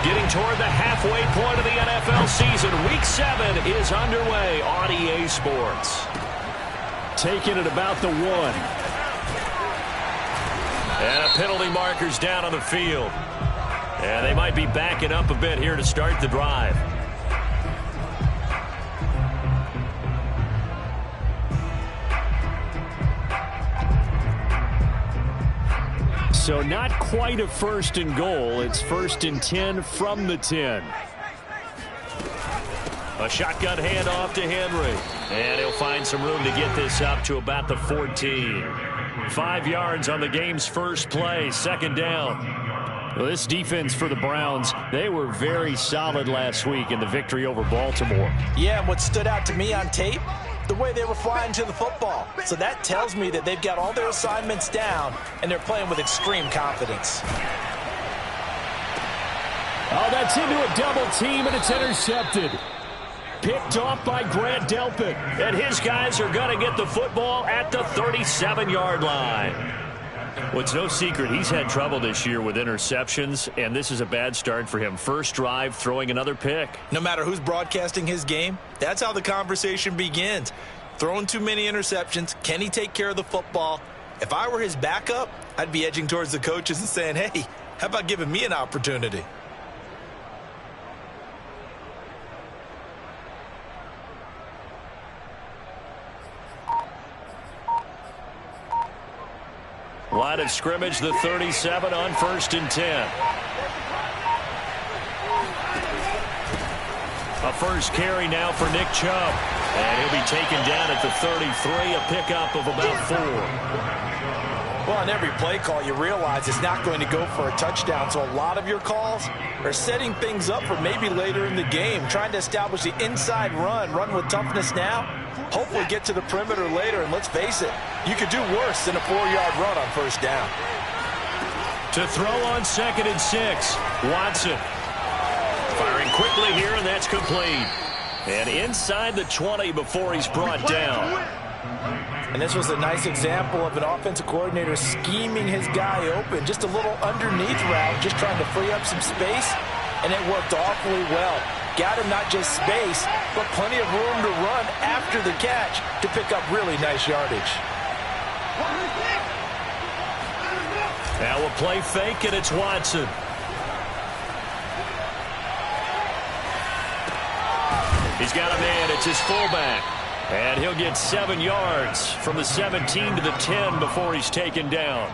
Getting toward the halfway point of the NFL season. Week 7 is underway on EA Sports. Taking it about the 1. And a penalty marker's down on the field. And they might be backing up a bit here to start the drive. So not quite a 1st and goal. It's 1st and 10 from the 10. A shotgun handoff to Henry. And he'll find some room to get this up to about the 14. 5 yards on the game's first play. 2nd down. Well, this defense for the Browns, they were very solid last week in the victory over Baltimore. Yeah, and what stood out to me on tape, the way they were flying to the football. So that tells me that they've got all their assignments down, and they're playing with extreme confidence. Oh, that's into a double team, and it's intercepted. Picked off by Grant Delpit. And his guys are going to get the football at the 37-yard line. Well, it's no secret he's had trouble this year with interceptions, and this is a bad start for him. First drive, throwing another pick. No matter who's broadcasting his game, that's how the conversation begins. Throwing too many interceptions, can he take care of the football? If I were his backup, I'd be edging towards the coaches and saying, hey, how about giving me an opportunity? Line of scrimmage, the 37 on 1st and 10. A first carry now for Nick Chubb. And he'll be taken down at the 33, a pickup of about 4. Well, on every play call, you realize it's not going to go for a touchdown. So a lot of your calls are setting things up for maybe later in the game, trying to establish the inside run with toughness now. Hopefully get to the perimeter later, and let's face it, you could do worse than a 4-yard run on 1st down. To throw on 2nd and 6, Watson. Firing quickly here, and that's complete. And inside the 20 before he's brought down. And this was a nice example of an offensive coordinator scheming his guy open. Just a little underneath route, just trying to free up some space, and it worked awfully well. Got him not just space, but plenty of room to run after the catch to pick up really nice yardage. Now we'll play fake, and it's Watson. He's got a man. It's his fullback. And he'll get 7 yards from the 17 to the 10 before he's taken down.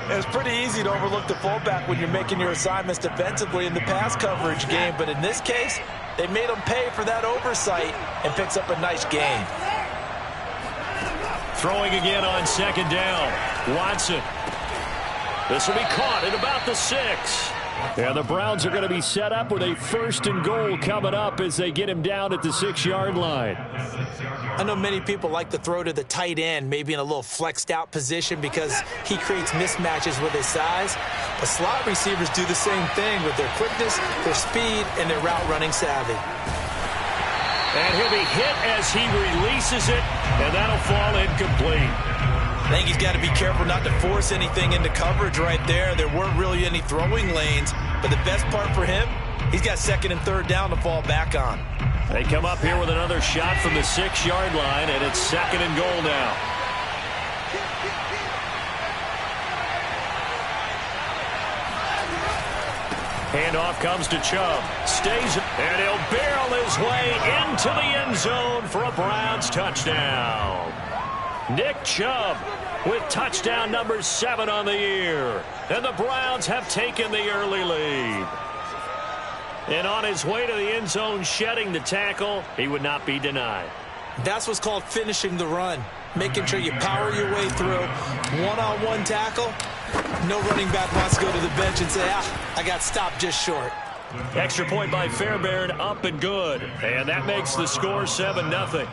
It's pretty easy to overlook the fullback when you're making your assignments defensively in the pass coverage game. But in this case, they made him pay for that oversight and picks up a nice gain. Throwing again on 2nd down. Watson. This will be caught at about the 6. And the Browns are going to be set up with a 1st and goal coming up as they get him down at the 6-yard line. I know many people like to throw to the tight end, maybe in a little flexed out position because he creates mismatches with his size. But slot receivers do the same thing with their quickness, their speed, and their route running savvy. And he'll be hit as he releases it, and that'll fall incomplete. I think he's got to be careful not to force anything into coverage right there. There weren't really any throwing lanes, but the best part for him, he's got 2nd and 3rd down to fall back on. They come up here with another shot from the 6-yard line, and it's 2nd and goal now. Handoff comes to Chubb. Stays, and he'll barrel his way into the end zone for a Browns touchdown. Nick Chubb with touchdown number 7 on the year. And the Browns have taken the early lead. And on his way to the end zone, shedding the tackle, he would not be denied. That's what's called finishing the run. Making sure you power your way through. One-on-one tackle. No running back wants to go to the bench and say, I got stopped just short. Extra point by Fairbairn, up and good. And that makes the score 7-0.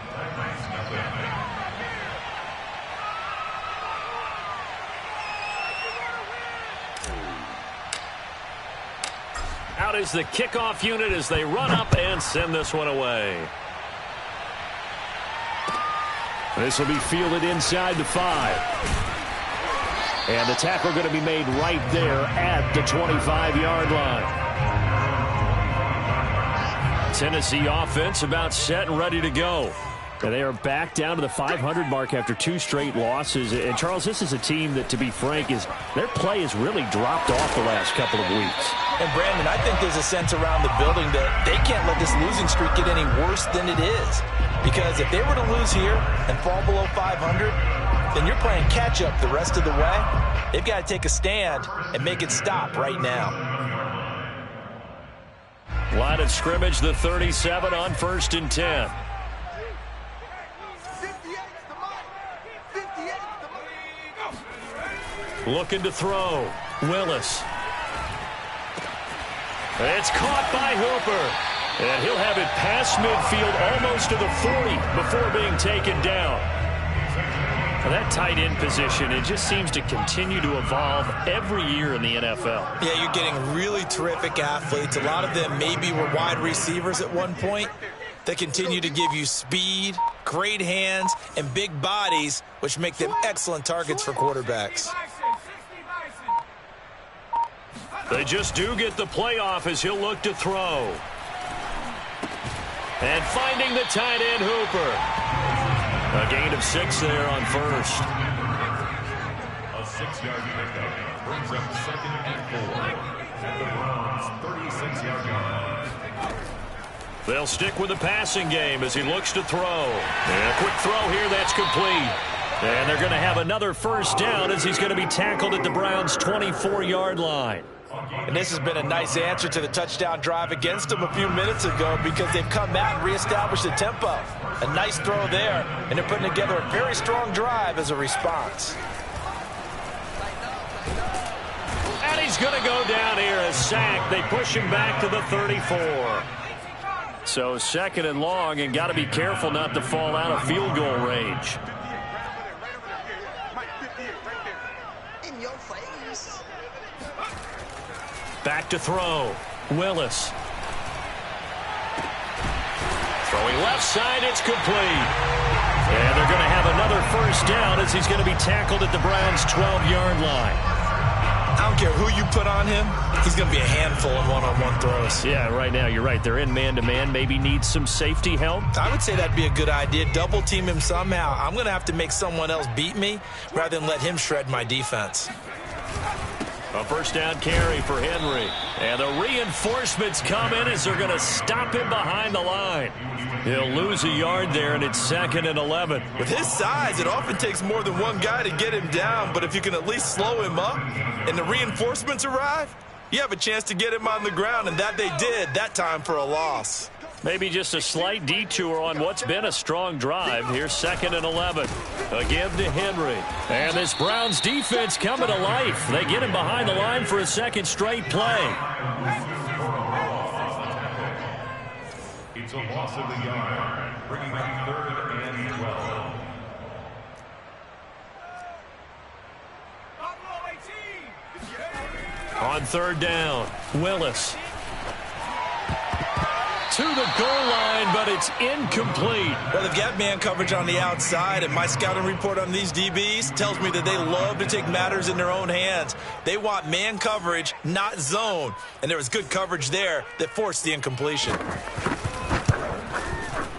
Out is the kickoff unit as they run up and send this one away. This will be fielded inside the 5. And the tackle going to be made right there at the 25-yard line. Tennessee offense about set and ready to go. And they are back down to the 500 mark after 2 straight losses. And, Charles, this is a team that, to be frank, their play has really dropped off the last couple of weeks. And, Brandon, I think there's a sense around the building that they can't let this losing streak get any worse than it is. Because if they were to lose here and fall below 500, then you're playing catch-up the rest of the way. They've got to take a stand and make it stop right now. Line of scrimmage, the 37 on 1st and 10. Looking to throw. Willis. It's caught by Hooper. And he'll have it past midfield almost to the 40 before being taken down. Well, that tight end position, it just seems to continue to evolve every year in the NFL. Yeah, you're getting really terrific athletes. A lot of them maybe were wide receivers at one point. They continue to give you speed, great hands, and big bodies, which make them excellent targets for quarterbacks. They just do get the playoff as he'll look to throw. And finding the tight end, Hooper. A gain of 6 there on first. A 6-yard pickup brings up 2nd and 4 at the Browns' 36-yard line. They'll stick with the passing game as he looks to throw. And a quick throw here, that's complete. And they're going to have another first down as he's going to be tackled at the Browns' 24-yard line. And this has been a nice answer to the touchdown drive against them a few minutes ago because they've come out and reestablished the tempo. A nice throw there, and they're putting together a very strong drive as a response. And he's going to go down here, a sack. They push him back to the 34. So 2nd and long, and got to be careful not to fall out of field goal range. Back to throw. Willis. Throwing left side, it's complete. And they're going to have another first down as he's going to be tackled at the Browns' 12-yard line. I don't care who you put on him, he's going to be a handful in one-on-one throws. Yeah, right now, you're right. They're in man-to-man. Maybe needs some safety help. I would say that'd be a good idea. Double team him somehow. I'm going to have to make someone else beat me rather than let him shred my defense. A first down carry for Henry. And the reinforcements come in as they're going to stop him behind the line. He'll lose a yard there, and it's 2nd and 11. With his size, it often takes more than one guy to get him down, but if you can at least slow him up and the reinforcements arrive, you have a chance to get him on the ground, and that they did that time for a loss. Maybe just a slight detour on what's been a strong drive. Here's 2nd and 11. A give to Henry. And this Browns defense coming to life. They get him behind the line for a second straight play. It's a loss of the yard, bringing up 3rd and 12. On 3rd down, Willis. To the goal line, but it's incomplete. Well, they've got man coverage on the outside, and my scouting report on these DBs tells me that they love to take matters in their own hands. They want man coverage, not zone. And there was good coverage there that forced the incompletion.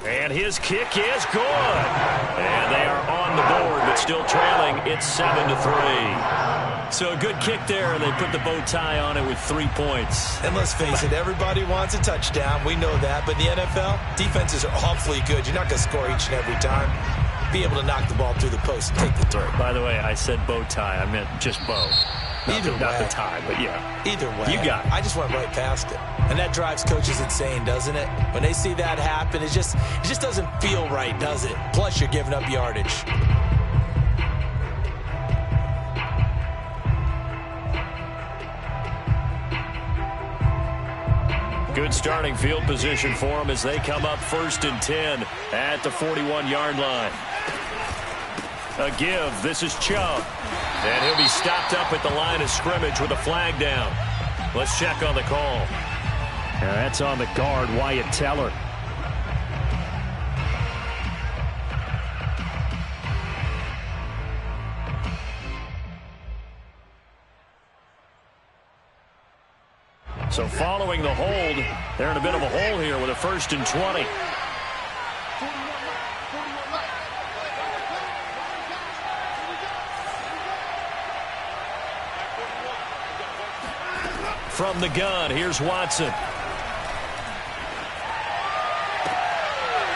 And his kick is good. And they are on the board, but still trailing. It's 7-3. So a good kick there, and they put the bow tie on it with 3 points. And let's face it, everybody wants a touchdown. We know that. But in the NFL, defenses are awfully good. You're not going to score each and every time. Be able to knock the ball through the post and take the throw. By the way, I said bow tie. I meant just bow. Not the tie, but yeah. Either way. You got it. I just went right past it. And that drives coaches insane, doesn't it? When they see that happen, it just doesn't feel right, does it? Plus, you're giving up yardage. Good starting field position for them as they come up 1st and 10 at the 41-yard line. A give. This is Chubb. And he'll be stopped up at the line of scrimmage with a flag down. Let's check on the call. And that's on the guard, Wyatt Teller. So following the hold. They're in a bit of a hole here with a 1st and 20. From the gun, here's Watson.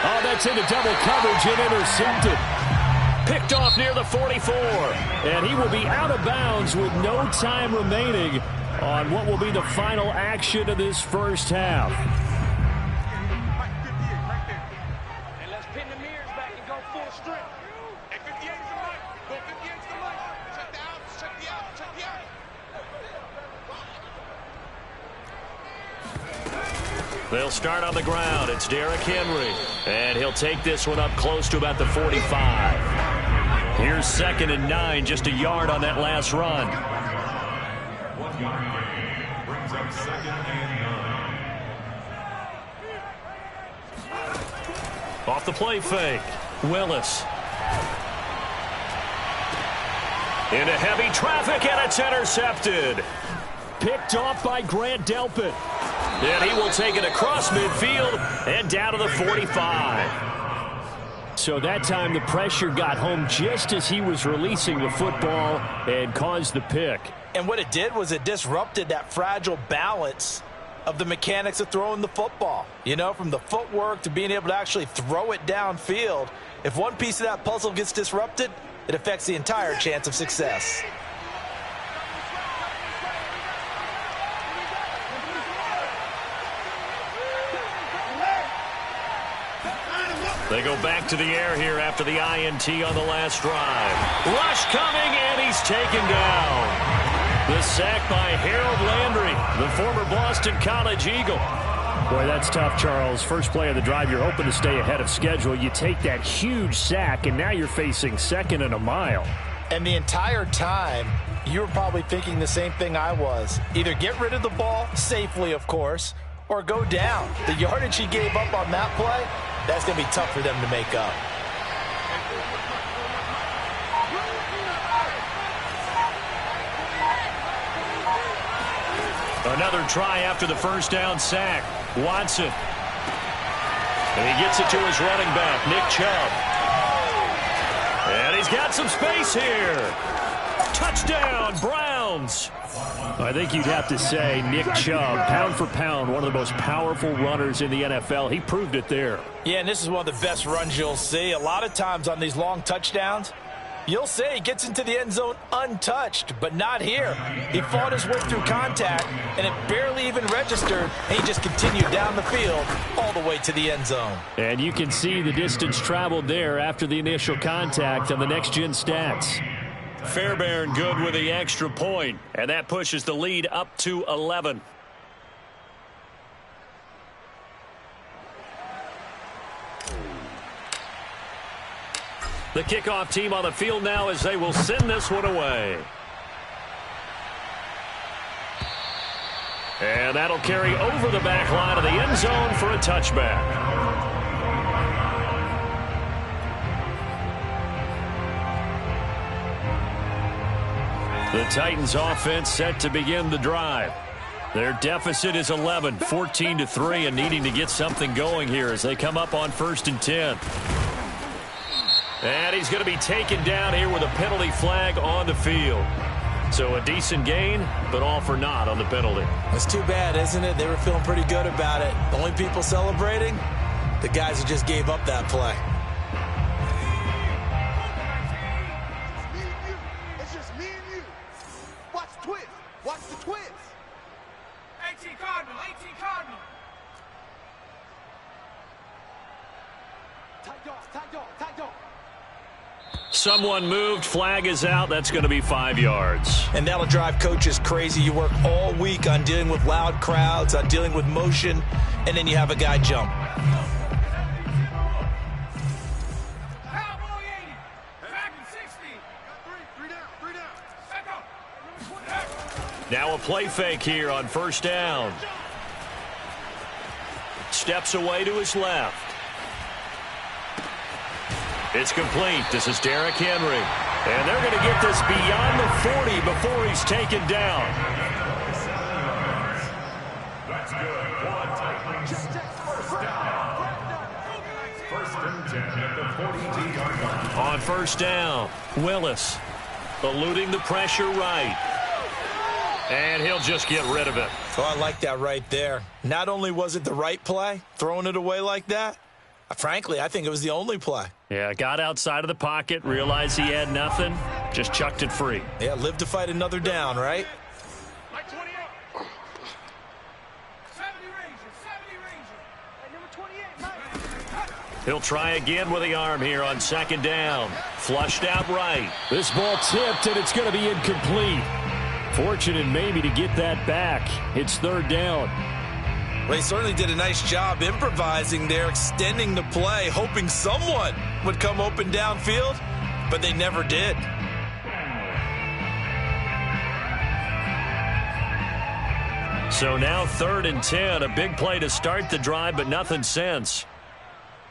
Oh, that's into double coverage and intercepted. Picked off near the 44. And he will be out of bounds with no time remaining on what will be the final action of this first half. And let's pin the mirrors back and go full strength. And 58's the mic. Go 58's the mic. Check the out. Check the out. Check the out. They'll start on the ground. It's Derrick Henry. And he'll take this one up close to about the 45. Here's 2nd and 9, just a yard on that last run. 1 yard gain brings up 2nd and 9. Off the play fake. Willis. Into heavy traffic, and it's intercepted. Picked off by Grant Delpit. And he will take it across midfield and down to the 45. So that time the pressure got home just as he was releasing the football and caused the pick. And what it did was it disrupted that fragile balance of the mechanics of throwing the football. You know, from the footwork to being able to actually throw it downfield. If one piece of that puzzle gets disrupted, it affects the entire chance of success. They go back to the air here after the INT on the last drive. Rush coming, and he's taken down. The sack by Harold Landry, the former Boston College Eagle. Boy, that's tough, Charles. First play of the drive, you're hoping to stay ahead of schedule. You take that huge sack, and now you're facing 2nd and a mile. And the entire time, you were probably thinking the same thing I was. Either get rid of the ball, safely, of course, or go down. The yardage he gave up on that play, that's going to be tough for them to make up. Another try after the first down sack. Watson. And he gets it to his running back, Nick Chubb. And he's got some space here. Touchdown, Browns. I think you'd have to say Nick Chubb, pound for pound, one of the most powerful runners in the NFL. He proved it there. Yeah, and this is one of the best runs you'll see. A lot of times on these long touchdowns, you'll say he gets into the end zone untouched, but not here. He fought his way through contact, and it barely even registered, and he just continued down the field all the way to the end zone. And you can see the distance traveled there after the initial contact on the next-gen stats. Fairbairn good with the extra point, and that pushes the lead up to 11. The kickoff team on the field now as they will send this one away. And that'll carry over the back line of the end zone for a touchback. The Titans offense set to begin the drive. Their deficit is 11, 14-3, and needing to get something going here as they come up on 1st and 10. And he's going to be taken down here with a penalty flag on the field. So a decent gain, but all for naught on the penalty. It's too bad, isn't it? They were feeling pretty good about it. The only people celebrating, the guys who just gave up that play. It's just me and you. Watch the twist. Watch the twist. 18 Cardinal. 18 Cardinal. Tight dog. Tight dog. Tight dog. Someone moved. Flag is out. That's going to be 5 yards. And that'll drive coaches crazy. You work all week on dealing with loud crowds, on dealing with motion, and then you have a guy jump. Cowboy 80. Dragon 60. Three down. Three down. Second. Now a play fake here on 1st down. Steps away to his left. It's complete. This is Derrick Henry. And they're going to get this beyond the 40 before he's taken down. Browns. First down. First and 10 at the 42-yard line. On first down, Willis eluding the pressure right. And he'll just get rid of it. Oh, I like that right there. Not only was it the right play, throwing it away like that, frankly, I think it was the only play. Yeah, got outside of the pocket, realized he had nothing, just chucked it free. Yeah, live to fight another down, right? He'll try again with the arm here on second down. Flushed out right. This ball tipped, and it's going to be incomplete. Fortunate maybe to get that back. It's third down. Well, he certainly did a nice job improvising there, extending the play, hoping someone would come open downfield, but they never did. So now third and 10. A big play to start the drive, but nothing since.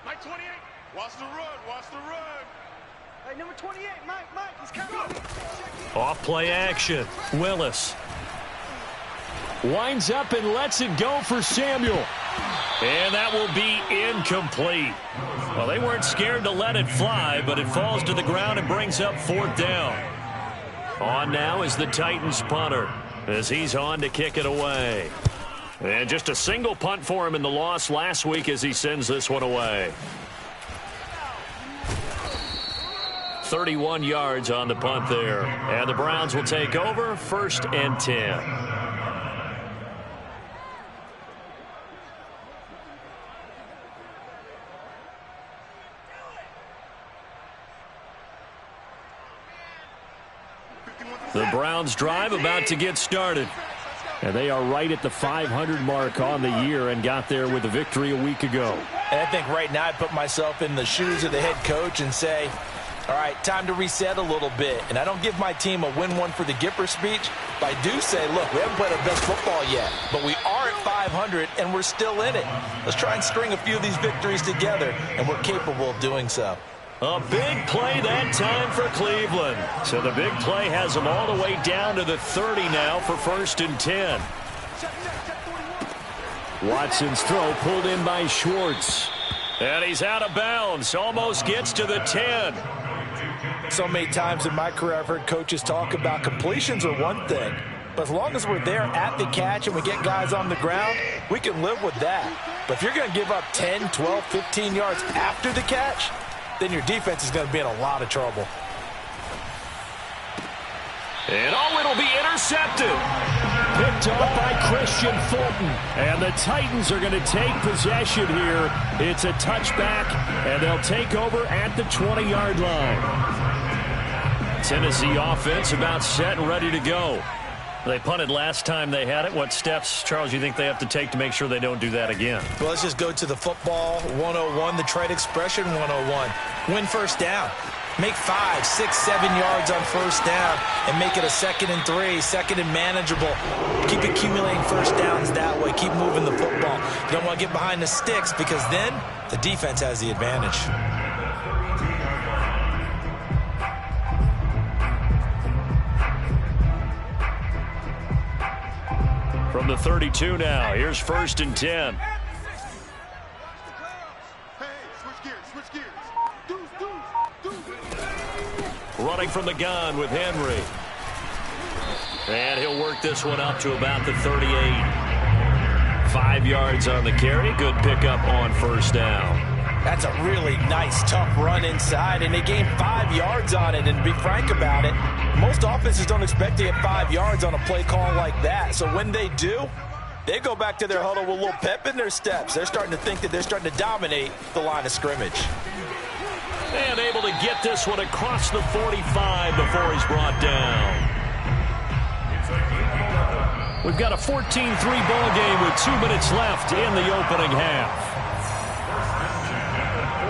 Mike 28, watch the run, watch the run. Hey, number 28, Mike, he's coming. Off play action. Willis. Winds up and lets it go for Samuel. And that will be incomplete. Well, they weren't scared to let it fly, but it falls to the ground and brings up fourth down. On now is the Titans punter as he's on to kick it away. And just a single punt for him in the loss last week as he sends this one away. 31 yards on the punt there. And the Browns will take over first and 10. The Browns drive about to get started. And they are right at the 500 mark on the year and got there with a victory a week ago. And I think right now I'd put myself in the shoes of the head coach and say, all right, time to reset a little bit. And I don't give my team a win one for the Gipper speech, but I do say, look, we haven't played our best football yet, but we are at 500 and we're still in it. Let's try and string a few of these victories together, and we're capable of doing so. A big play that time for Cleveland. So the big play has them all the way down to the 30 now for first and 10. Watson's throw pulled in by Schwartz. And he's out of bounds. Almost gets to the 10. So many times in my career I've heard coaches talk about completions are one thing, but as long as we're there at the catch and we get guys on the ground, we can live with that. But if you're going to give up 10, 12, 15 yards after the catch, then your defense is going to be in a lot of trouble. And it'll be intercepted. Picked off by Christian Fulton. And the Titans are going to take possession here. It's a touchback, and they'll take over at the 20-yard line. Tennessee offense about set and ready to go. They punted last time they had it. What steps, Charles, you think they have to take to make sure they don't do that again? Well, let's just go to the football 101, the trade expression 101. Win first down. Make 5, 6, 7 yards on first down and make it a 2nd and 3, 2nd and manageable. Keep accumulating first downs that way. Keep moving the football. You don't want to get behind the sticks because then the defense has the advantage. From the 32 now, here's first and 10. Hey, switch gears. Running from the gun with Henry. And he'll work this one up to about the 38. 5 yards on the carry. Good pickup on first down. That's a really nice, tough run inside, and they gained 5 yards on it. And to be frank about it, most offenses don't expect to get 5 yards on a play call like that. So when they do, they go back to their huddle with a little pep in their steps. They're starting to think that they're starting to dominate the line of scrimmage. And able to get this one across the 45 before he's brought down. We've got a 14-3 ball game with 2 minutes left in the opening half.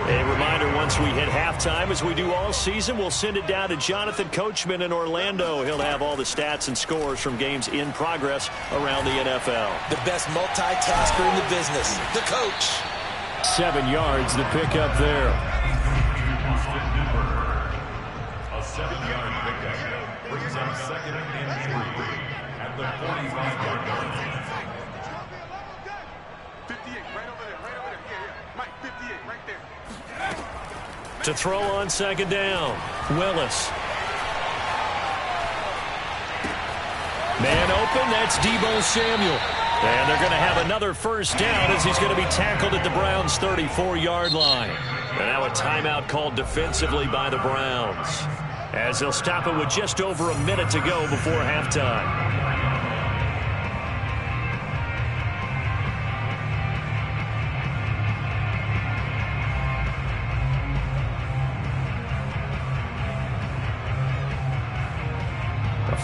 A reminder, once we hit halftime, as we do all season, we'll send it down to Jonathan Coachman in Orlando. He'll have all the stats and scores from games in progress around the NFL. The best multitasker in the business, the coach. 7 yards, the pickup there. A 7-yard pickup brings up 2nd and 3 at the 45-yard line. 58. To throw on second down, Willis. Man open, that's Deebo Samuel. And they're going to have another first down as he's going to be tackled at the Browns' 34-yard line. And now a timeout called defensively by the Browns, as they'll stop it with just over a minute to go before halftime.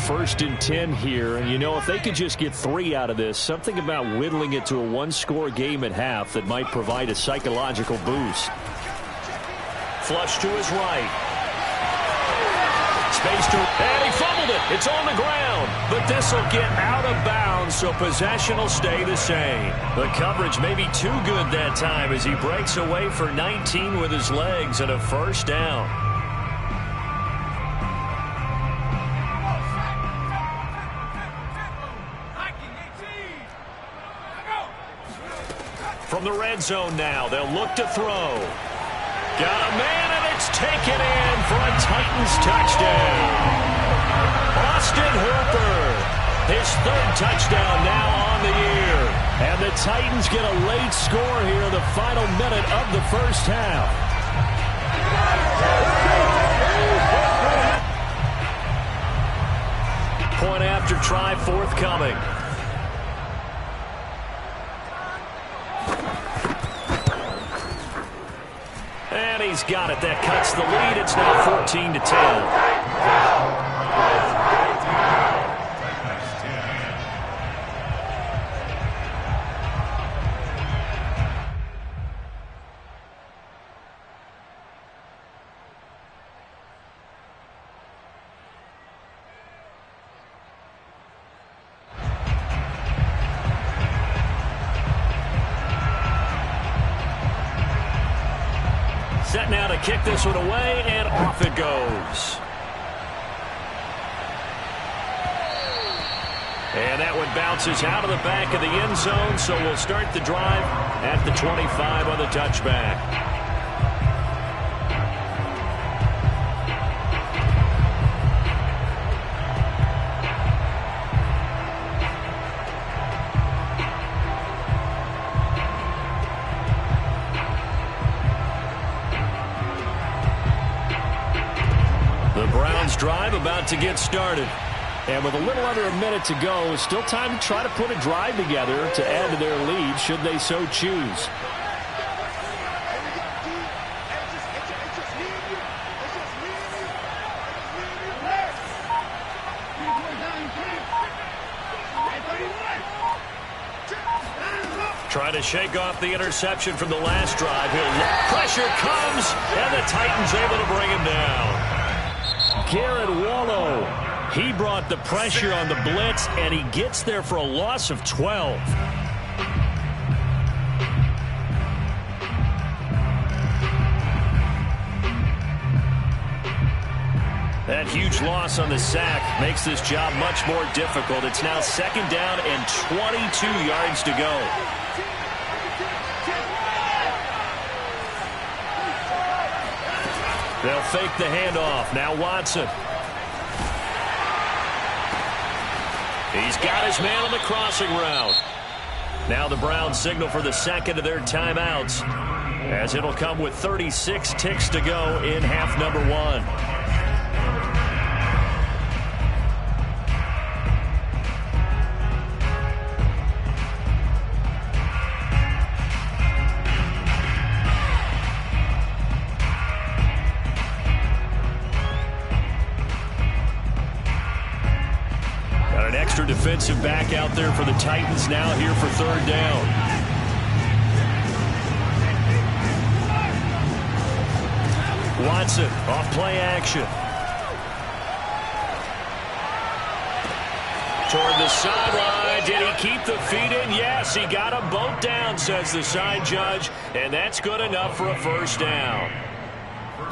First and 10 here, and you know, if they could just get 3 out of this, something about whittling it to a one-score game at half that might provide a psychological boost. Flush to his right. Space to, and he fumbled it. It's on the ground, but this will get out of bounds, so possession will stay the same. The coverage may be too good that time as he breaks away for 19 with his legs and a first down. From the red zone now, they'll look to throw. Got a man, and it's taken in for a Titans touchdown. Austin Hooper, his 3rd touchdown now on the year. And the Titans get a late score here in the final minute of the first half. Point after try forthcoming. And he's got it. That cuts the lead. It's now 14-10. Set now to kick this one away, and off it goes. And that one bounces out of the back of the end zone, so we'll start the drive at the 25 on the touchback. Drive about to get started. And with a little under a minute to go, still time to try to put a drive together to add to their lead should they so choose. Trying to shake off the interception from the last drive. Pressure comes, and the Titans able to bring him down. Garrett Wallow, he brought the pressure on the blitz, and he gets there for a loss of 12. That huge loss on the sack makes this job much more difficult. It's now 2nd down and 22 yards to go. They'll fake the handoff. Now Watson. He's got his man on the crossing route. Now the Browns signal for the 2nd of their timeouts, as it'll come with 36 ticks to go in half number 1. Defensive back out there for the Titans now here for 3rd down. Watson off play action. Toward the sideline. Did he keep the feet in? Yes, he got them both down, says the side judge, and that's good enough for a first down.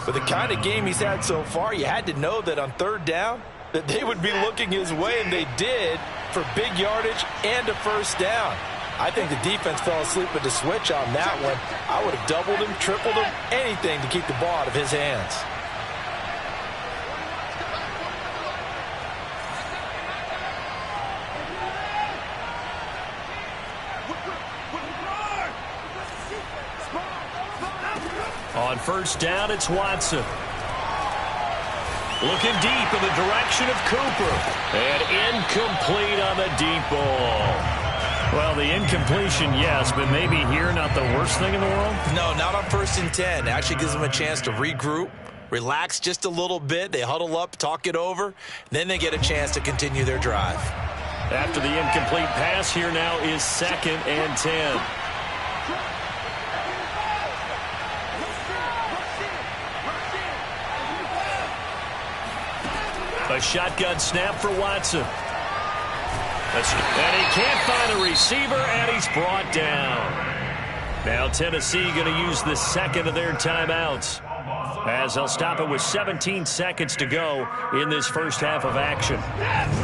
For the kind of game he's had so far, you had to know that on 3rd down, that they would be looking his way, and they did, for big yardage and a first down. I think the defense fell asleep with the switch on that one. I would have doubled him, tripled him, anything to keep the ball out of his hands. On first down, it's Watson. Looking deep in the direction of Cooper. And incomplete on the deep ball. Well, the incompletion, yes, but maybe here not the worst thing in the world? No, not on 1st and 10. It actually gives them a chance to regroup, relax just a little bit. They huddle up, talk it over. Then they get a chance to continue their drive. After the incomplete pass, here now is 2nd and 10. A shotgun snap for Watson. And he can't find a receiver, and he's brought down. Now Tennessee going to use the second of their timeouts, as they'll stop it with 17 seconds to go in this first half of action.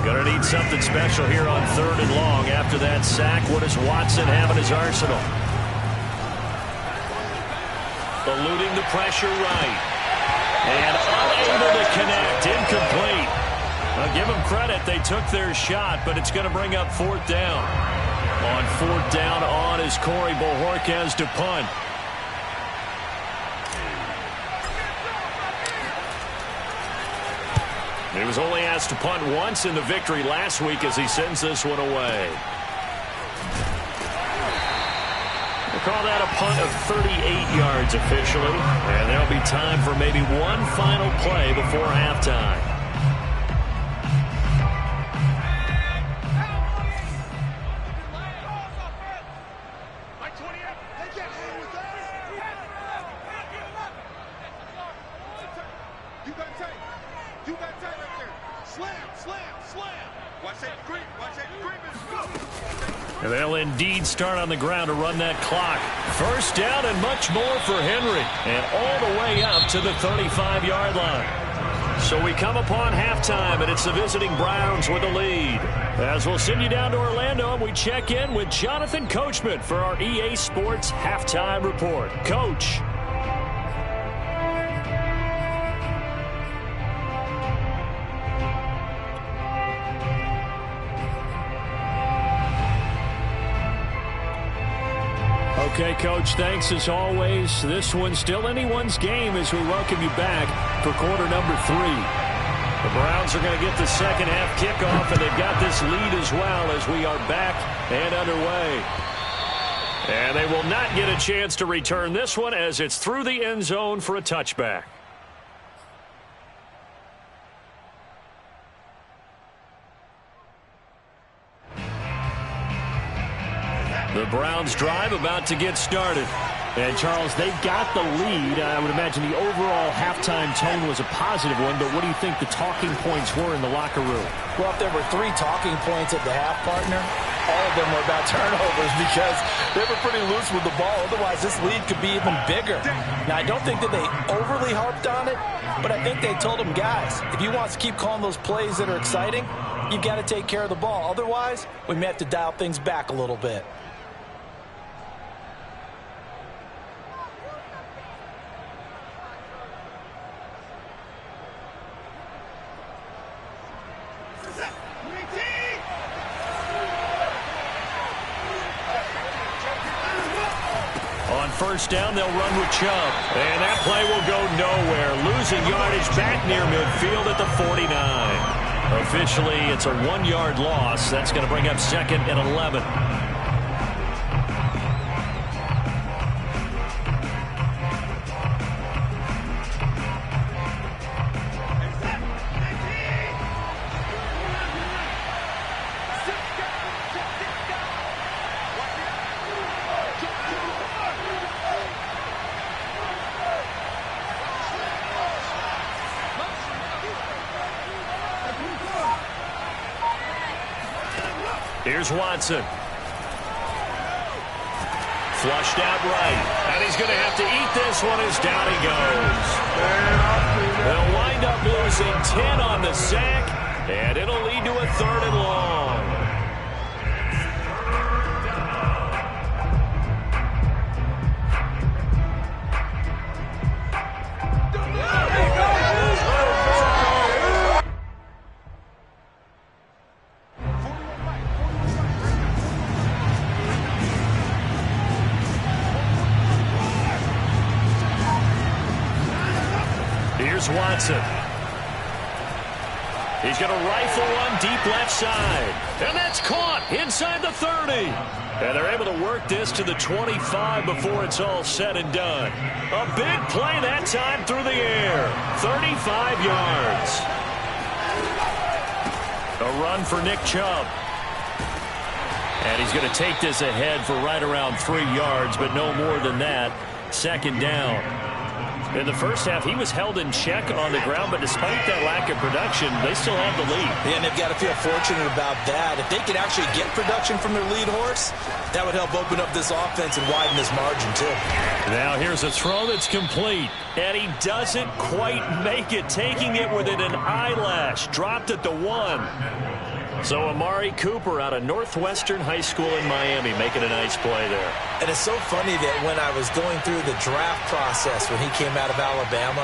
Going to need something special here on 3rd and long. After that sack, what does Watson have in his arsenal? Eluding the pressure right. And unable to connect. Incomplete. I'll give them credit. They took their shot, but it's going to bring up 4th down. On 4th down on is Corey Bojorquez to punt. He was only asked to punt once in the victory last week as he sends this one away. We'll call that a punt of 38 yards officially. And there'll be time for maybe one final play before halftime. And they'll indeed start on the ground to run that clock. First down and much more for Henry. And all the way up to the 35-yard line. So we come upon halftime, and it's the visiting Browns with the lead. As we'll send you down to Orlando, and we check in with Jonathan Coachman for our EA Sports Halftime Report. Coach. Okay, Coach, thanks as always. This one's still anyone's game as we welcome you back for quarter number 3. The Browns are going to get the second half kickoff, and they've got this lead as well as we are back and underway. And they will not get a chance to return this one as it's through the end zone for a touchback. The Browns drive about to get started. And, Charles, they've got the lead. I would imagine the overall halftime tone was a positive one, but what do you think the talking points were in the locker room? Well, if there were 3 talking points at the half, partner, all of them were about turnovers because they were pretty loose with the ball. Otherwise, this lead could be even bigger. Now, I don't think that they overly harped on it, but I think they told them, guys, if you want to keep calling those plays that are exciting, you've got to take care of the ball. Otherwise, we may have to dial things back a little bit. First down, they'll run with Chubb. And that play will go nowhere. Losing yardage back near midfield at the 49. Officially, it's a 1-yard loss. That's going to bring up 2nd and 11. Here's Watson. Flushed out right. And he's going to have to eat this one as down he goes. They'll wind up losing 10 on the sack, and it'll lead to a 3rd and long. is Watson. He's going to rifle one deep left side. And that's caught inside the 30. And they're able to work this to the 25 before it's all said and done. A big play that time through the air. 35 yards. A run for Nick Chubb. And he's going to take this ahead for right around 3 yards, but no more than that. Second down. In the first half, he was held in check on the ground, but despite that lack of production, they still have the lead. Yeah, and they've got to feel fortunate about that. If they could actually get production from their lead horse, that would help open up this offense and widen this margin, too. Now here's a throw that's complete, and he doesn't quite make it, taking it within an eyelash. Dropped at the 1. So Amari Cooper out of Northwestern High School in Miami making a nice play there. And it's so funny that when I was going through the draft process when he came out of Alabama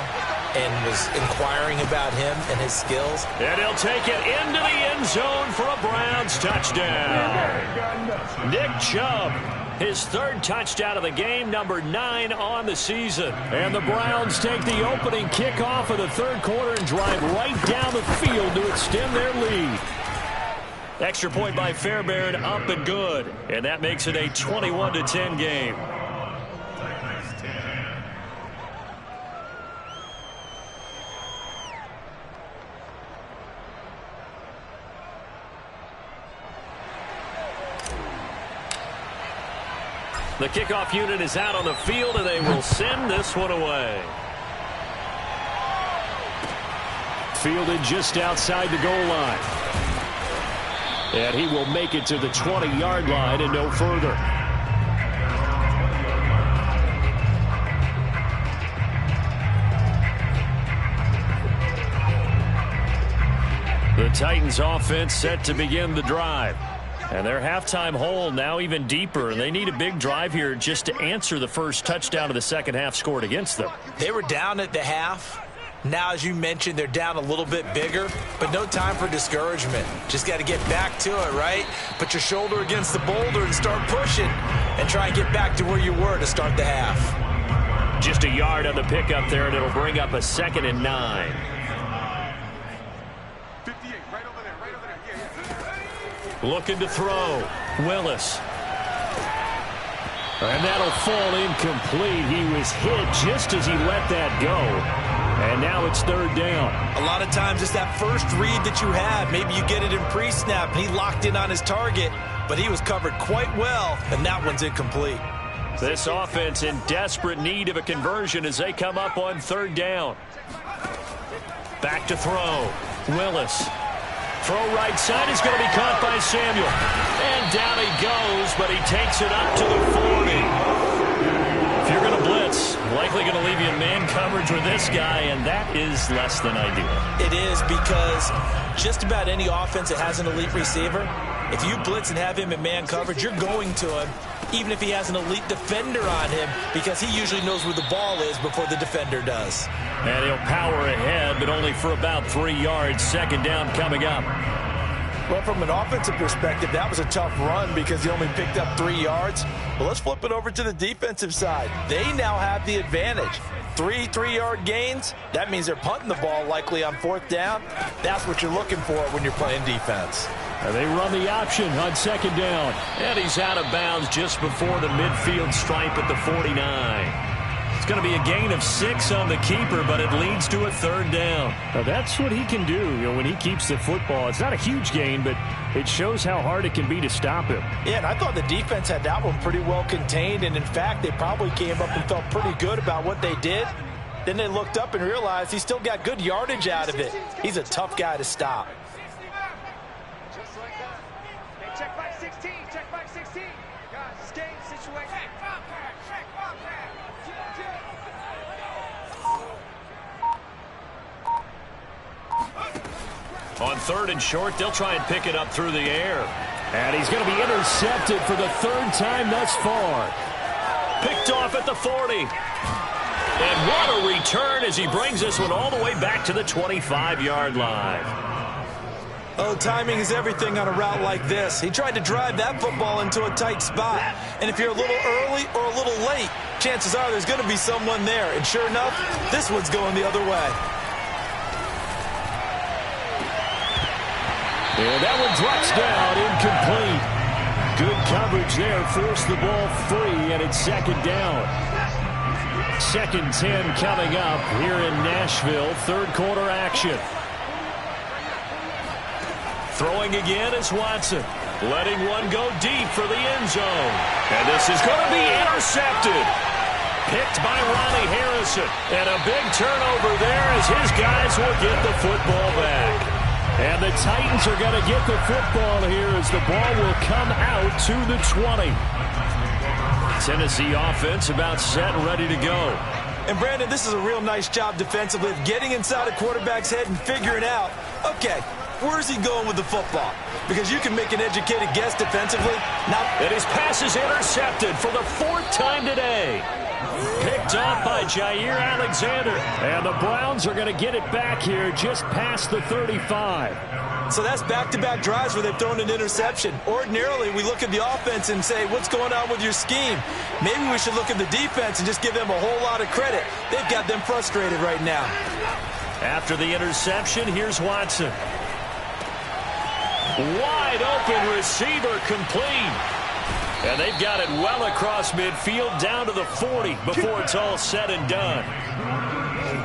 and was inquiring about him and his skills. And he'll take it into the end zone for a Browns touchdown. Nick Chubb, his 3rd touchdown of the game, number 9 on the season. And the Browns take the opening kickoff of the 3rd quarter and drive right down the field to extend their lead. Extra point by Fairbairn, up and good. And that makes it a 21-10 game. The kickoff unit is out on the field, and they will send this one away. Fielded just outside the goal line. And he will make it to the 20-yard line and no further. The Titans offense set to begin the drive. And their halftime hole now even deeper. And they need a big drive here just to answer the first touchdown of the second half scored against them. They were down at the half. Now, as you mentioned, they're down a little bit bigger, but no time for discouragement. Just got to get back to it, right? Put your shoulder against the boulder and start pushing and try and get back to where you were to start the half. Just a yard on the pickup there, and it'll bring up a 2nd and 9. 58, right over there. Looking to throw. Willis. And that'll fall incomplete. He was hit just as he let that go. And now it's 3rd down. A lot of times it's that first read that you have. Maybe you get it in pre-snap, and he locked in on his target, but he was covered quite well, and that one's incomplete. This offense in desperate need of a conversion as they come up on 3rd down. Back to throw. Willis. Throw right side is going to be caught by Samuel. And down he goes, but he takes it up to the 40. If you're going to blitz, likely going to leave you in man coverage with this guy, and that is less than ideal. It is, because just about any offense that has an elite receiver, if you blitz and have him in man coverage, you're going to him, even if he has an elite defender on him, because he usually knows where the ball is before the defender does. And he'll power ahead, but only for about 3 yards. 2nd down coming up. Well, from an offensive perspective, that was a tough run because he only picked up 3 yards. But let's flip it over to the defensive side. They now have the advantage. 3 3-yard gains. That means they're punting the ball likely on 4th down. That's what you're looking for when you're playing defense. And they run the option on 2nd down. And he's out of bounds just before the midfield stripe at the 49. It's going to be a gain of 6 on the keeper, but it leads to a 3rd down. Now that's what he can do, when he keeps the football. It's not a huge gain, but it shows how hard it can be to stop him. Yeah, and I thought the defense had that one pretty well contained, and in fact, they probably came up and felt pretty good about what they did. Then they looked up and realized he still got good yardage out of it. He's a tough guy to stop. Just like that. Hey, check back 16. Check back 16. Guys, this game situation. On 3rd and short, they'll try and pick it up through the air. And he's going to be intercepted for the 3rd time thus far. Picked off at the 40. And what a return as he brings this one all the way back to the 25-yard line. Oh, timing is everything on a route like this. He tried to drive that football into a tight spot. And if you're a little early or a little late, chances are there's going to be someone there. And sure enough, this one's going the other way. And that one drops down, incomplete. Good coverage there, forced the ball free, and it's second down. Second 10 coming up here in Nashville, third quarter action. Throwing again is Watson, letting one go deep for the end zone. And this is going to be intercepted. Picked by Ronnie Harrison. And a big turnover there as his guys will get the football back. And the Titans are going to get the football here as the ball will come out to the 20. Tennessee offense about set and ready to go. And Brandon, this is a real nice job defensively of getting inside a quarterback's head and figuring out, okay, where's he going with the football? Because you can make an educated guess defensively. And his pass is intercepted for the fourth time today. Picked off by Jair Alexander. And the Browns are going to get it back here just past the 35. So that's back-to-back drives where they've thrown an interception. Ordinarily, we look at the offense and say, what's going on with your scheme? Maybe we should look at the defense and just give them a whole lot of credit. They've got them frustrated right now. After the interception, here's Watson. Wide open receiver complete. And they've got it well across midfield down to the 40 before it's all said and done.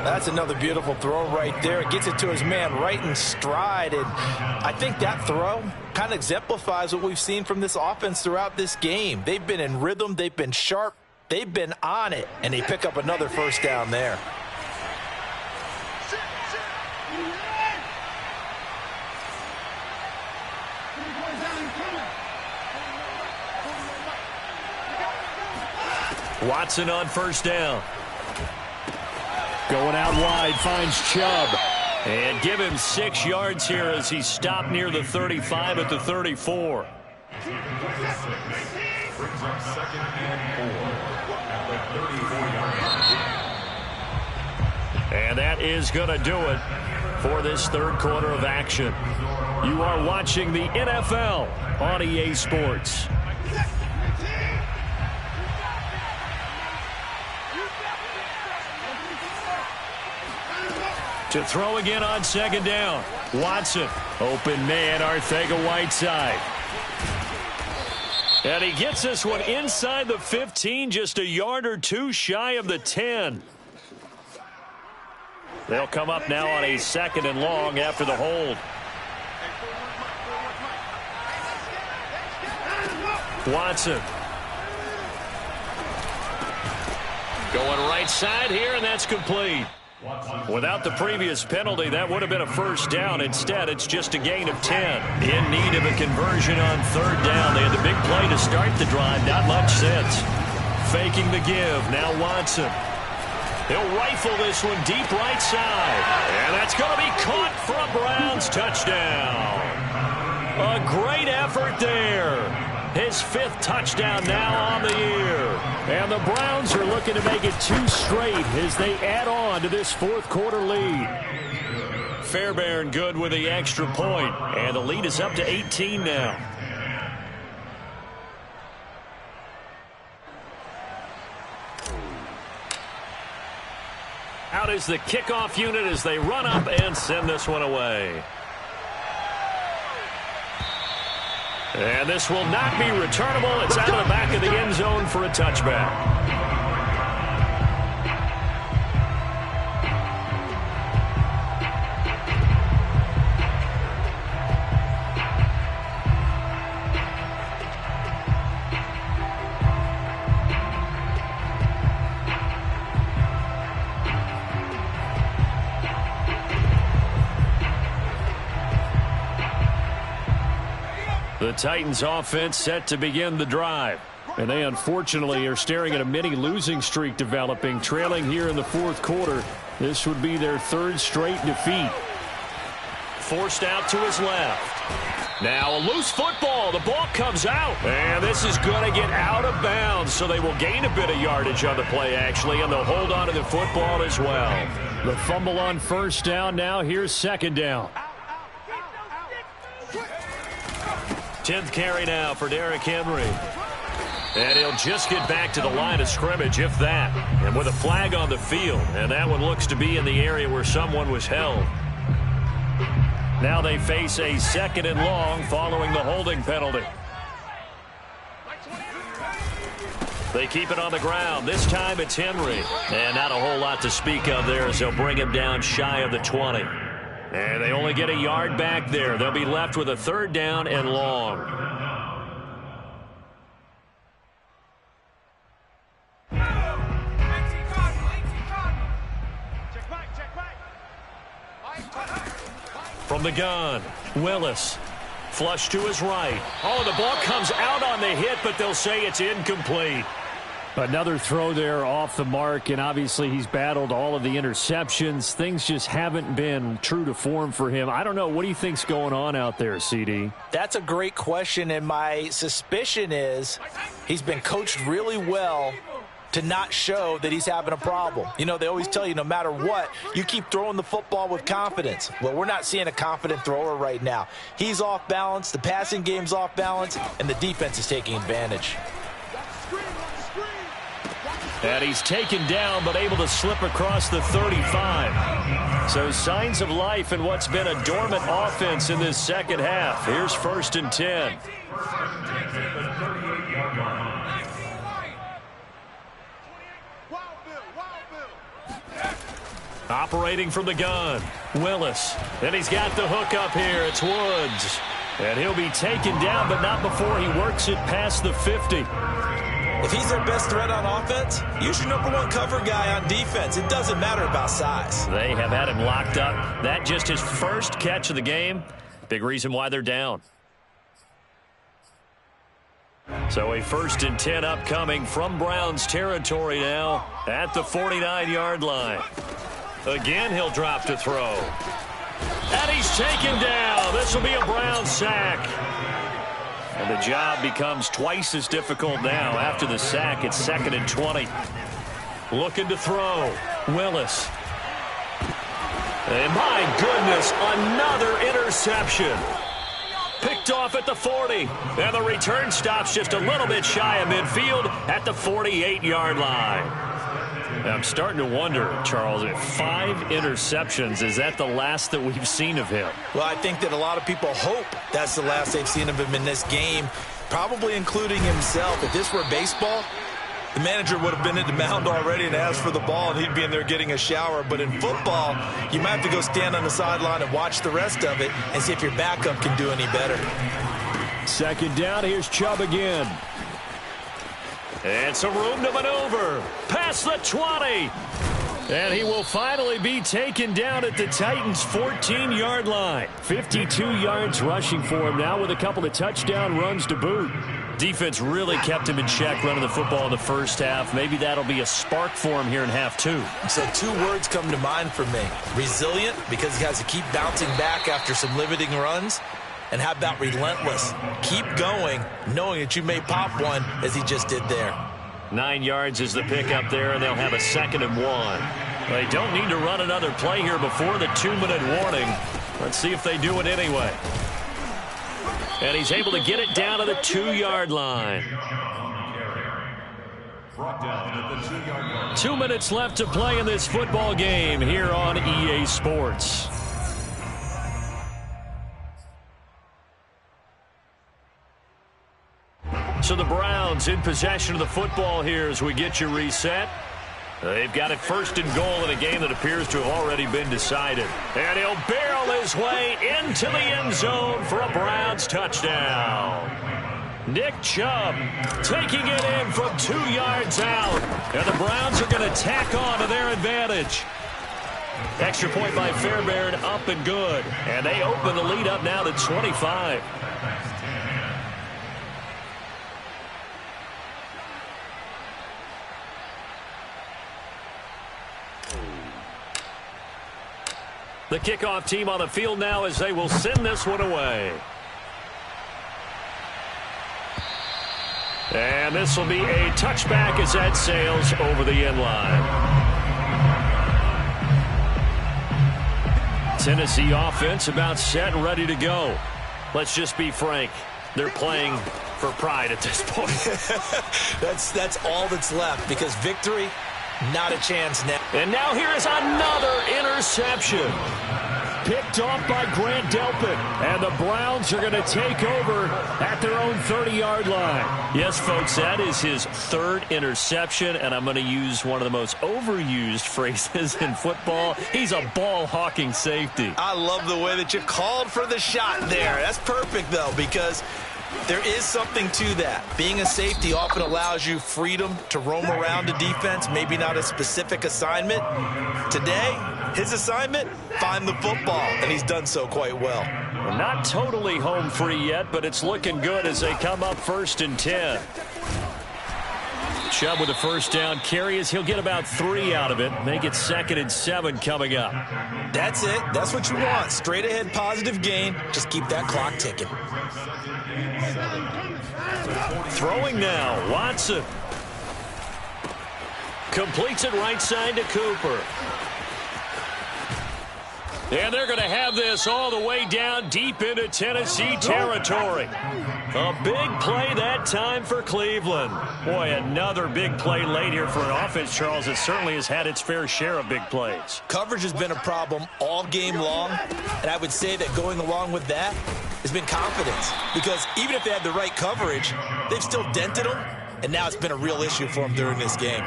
That's another beautiful throw right there. It gets it to his man right in stride. And I think that throw kind of exemplifies what we've seen from this offense throughout this game. They've been in rhythm. They've been sharp. They've been on it. And they pick up another first down there. Watson on first down. Going out wide, finds Chubb. And give him 6 yards here as he stopped near the 35 at the 34. Brings up second and 4 at the 34-yard line. And that is going to do it for this third quarter of action. You are watching the NFL on EA Sports. To throw again on second down. Watson. Open man, Arcega-Whiteside. And he gets this one inside the 15, just a yard or two shy of the 10. They'll come up now on a second and long after the hold. Watson. Going right side here, and that's complete. Without the previous penalty, that would have been a first down. Instead, it's just a gain of 10. In need of a conversion on third down. They had the big play to start the drive. Not much sense. Faking the give. Now Watson. He'll rifle this one deep right side. And that's going to be caught for a Browns touchdown. A great effort there. His 5th touchdown now on the year. And the Browns are looking to make it 2 straight as they add on to this fourth quarter lead. Fairbairn good with the extra point. And the lead is up to 18 now. Out is the kickoff unit as they run up and send this one away. And this will not be returnable. It's out of the back of the end zone for a touchback. The Titans offense set to begin the drive. And they unfortunately are staring at a mini losing streak developing, trailing here in the fourth quarter. This would be their 3rd straight defeat. Forced out to his left. Now a loose football. The ball comes out. And this is going to get out of bounds. So they will gain a bit of yardage on the play, actually. And they'll hold on to the football as well. The fumble on first down. Now here's second down. 10th carry now for Derrick Henry. And he'll just get back to the line of scrimmage, if that. And with a flag on the field. And that one looks to be in the area where someone was held. Now they face a 2nd and long following the holding penalty. They keep it on the ground. This time it's Henry. And not a whole lot to speak of there as they'll bring him down shy of the 20. And they only get a yard back there. They'll be left with a 3rd down and long. From the gun, Willis. Flush to his right. Oh, the ball comes out on the hit, but they'll say it's incomplete. Another throw there off the mark, and obviously he's battled all of the interceptions. Things just haven't been true to form for him. I don't know. What do you think's going on out there, CD? That's a great question, and my suspicion is he's been coached really well to not show that he's having a problem. You know, they always tell you no matter what, you keep throwing the football with confidence. Well, we're not seeing a confident thrower right now. He's off balance, the passing game's off balance, and the defense is taking advantage. And he's taken down but able to slip across the 35. So signs of life in what's been a dormant offense in this second half. Here's 1st and 10. Operating from the gun, Willis. And he's got the hook up here. It's Woods. And he'll be taken down, but not before he works it past the 50. If he's their best threat on offense, use your #1 cover guy on defense. It doesn't matter about size. They have had him locked up. That just his first catch of the game. Big reason why they're down. So a 1st and 10 upcoming from Browns territory now at the 49-yard line. Again, he'll drop to throw. And he's taken down. This will be a Browns sack. And the job becomes twice as difficult now. After the sack, it's 2nd and 20. Looking to throw. Willis. And my goodness, another interception. Picked off at the 40. And the return stops just a little bit shy of midfield at the 48-yard line. I'm starting to wonder, Charles, if 5 interceptions, is that the last that we've seen of him? Well, I think that a lot of people hope that's the last they've seen of him in this game, probably including himself. If this were baseball, the manager would have been at the mound already and asked for the ball, and he'd be in there getting a shower. But in football, you might have to go stand on the sideline and watch the rest of it and see if your backup can do any better. 2nd down, here's Chubb again. And some room to maneuver. Past the 20. And he will finally be taken down at the Titans' 14-yard line. 52 yards rushing for him now with a couple of touchdown runs to boot. Defense really kept him in check running the football in the first half. Maybe that'll be a spark for him here in half 2. So 2 words come to mind for me. Resilient, because he has to keep bouncing back after some limiting runs. And how about relentless? Keep going, knowing that you may pop one, as he just did there. 9 yards is the pickup there, and they'll have a 2nd and 1. They don't need to run another play here before the 2-minute warning. Let's see if they do it anyway. And he's able to get it down to the 2-yard line. 2 minutes left to play in this football game here on EA Sports. So the Browns in possession of the football here as we get you reset. They've got it 1st and goal in a game that appears to have already been decided. And he'll barrel his way into the end zone for a Browns touchdown. Nick Chubb taking it in from 2 yards out. And the Browns are going to tack on to their advantage. Extra point by Fairbairn, up and good. And they open the lead up now to 25. The kickoff team on the field now as they will send this one away. And this will be a touchback as that sails over the end line. Tennessee offense about set and ready to go. Let's just be frank. They're playing for pride at this point. That's all that's left, because victory, not a chance now. And now here is another interception. picked off by Grant Delpit. And the Browns are going to take over at their own 30-yard line. Yes, folks, that is his third interception, and I'm going to use one of the most overused phrases in football. He's a ball-hawking safety. I love the way that you called for the shot there. That's perfect, though, because there is something to that. Being a safety often allows you freedom to roam around a defense, maybe not a specific assignment. Today, his assignment, find the football, and he's done so quite well. Well, not totally home free yet, but it's looking good as they come up 1st and 10. Chubb with a first down carry as he'll get about 3 out of it. Make it 2nd and 7 coming up. That's it. That's what you want. Straight ahead positive gain. Just keep that clock ticking. Throwing now, Watson. Completes it right side to Cooper. And they're going to have this all the way down deep into Tennessee territory. A big play that time for Cleveland. Boy, another big play late here for an offense, Charles. It certainly has had its fair share of big plays. Coverage has been a problem all game long, and I would say that going along with that has been confidence. Because even if they had the right coverage, they've still dented them, and now it's been a real issue for them during this game.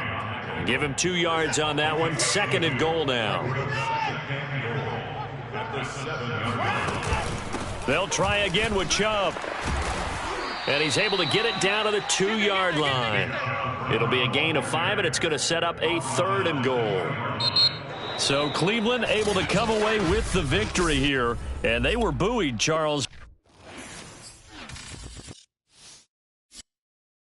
Give him 2 yards on that one. 2nd and goal now. They'll try again with Chubb. And he's able to get it down to the 2-yard line. It'll be a gain of 5, and it's going to set up a 3rd and goal. So Cleveland able to come away with the victory here. And they were buoyed, Charles.